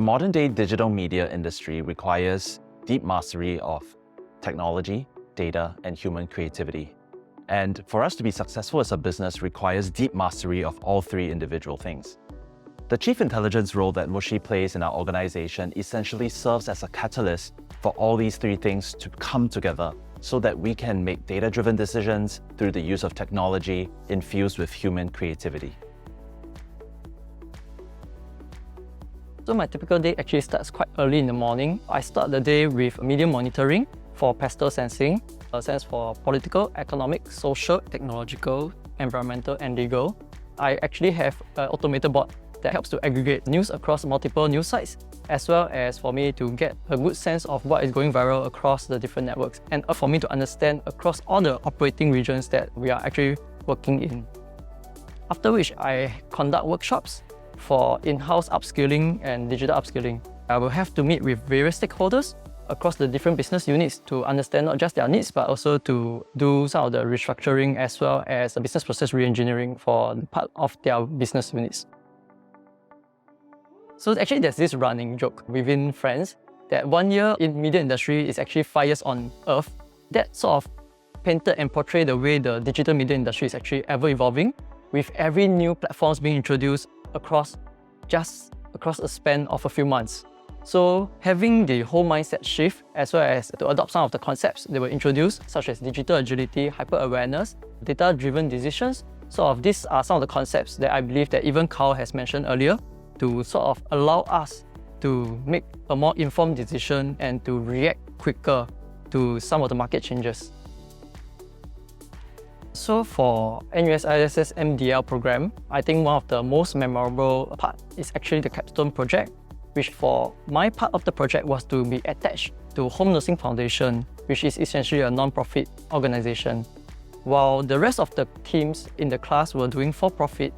The modern-day digital media industry requires deep mastery of technology, data, and human creativity. And for us to be successful as a business requires deep mastery of all three individual things. The Chief Intelligence role that Mushi plays in our organization essentially serves as a catalyst for all these three things to come together so that we can make data-driven decisions through the use of technology infused with human creativity. So my typical day actually starts quite early in the morning. I start the day with media monitoring for pastel sensing, stands for political, economic, social, technological, environmental, and legal. I actually have an automated bot that helps to aggregate news across multiple news sites, as well as for me to get a good sense of what is going viral across the different networks, and for me to understand across all the operating regions that we are actually working in. After which, I conduct workshops for in-house upskilling and digital upskilling. I will have to meet with various stakeholders across the different business units to understand not just their needs, but also to do some of the restructuring as well as the business process re-engineering for part of their business units. So actually there's this running joke within friends that 1 year in media industry is actually 5 years on Earth. That sort of painted and portrayed the way the digital media industry is actually ever evolving, with every new platforms being introduced across a span of a few months. So having the whole mindset shift, as well as to adopt some of the concepts that were introduced, such as digital agility, hyper-awareness, data-driven decisions, these are some of the concepts that I believe that even Karl has mentioned earlier, to sort of allow us to make a more informed decision and to react quicker to some of the market changes. So for NUS-ISS MDL program, I think one of the most memorable part is actually the capstone project, which for my part of the project was to be attached to Home Nursing Foundation, which is essentially a non-profit organization. While the rest of the teams in the class were doing for-profit,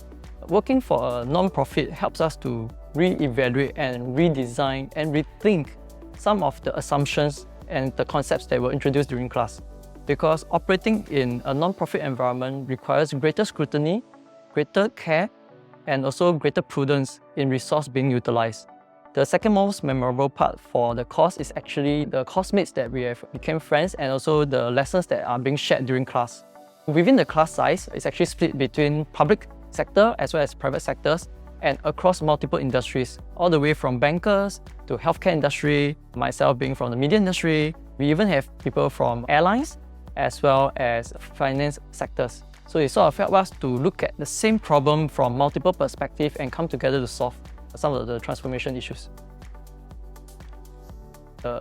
working for a non-profit helps us to re-evaluate and redesign and rethink some of the assumptions and the concepts that were introduced during class. Because operating in a non-profit environment requires greater scrutiny, greater care, and also greater prudence in resource being utilized. The second most memorable part for the course is actually the course mates that we have become friends, and also the lessons that are being shared during class. Within the class size, it's actually split between public sector as well as private sectors and across multiple industries, all the way from bankers to healthcare industry, myself being from the media industry. We even have people from airlines as well as finance sectors. So it sort of helped us to look at the same problem from multiple perspectives and come together to solve some of the transformation issues.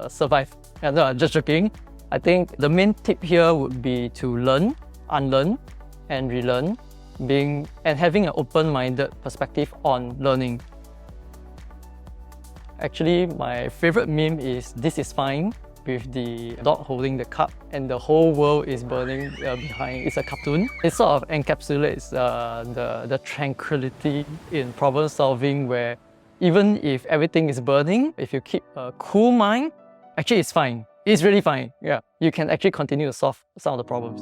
Survive. No, just joking. I think the main tip here would be to learn, unlearn, and relearn, and having an open-minded perspective on learning. Actually, my favorite meme is "This is fine," with the dog holding the cup and the whole world is burning behind. It's a cartoon. It sort of encapsulates the tranquility in problem solving, where even if everything is burning, if you keep a cool mind, actually it's fine. It's really fine. Yeah, you can actually continue to solve some of the problems.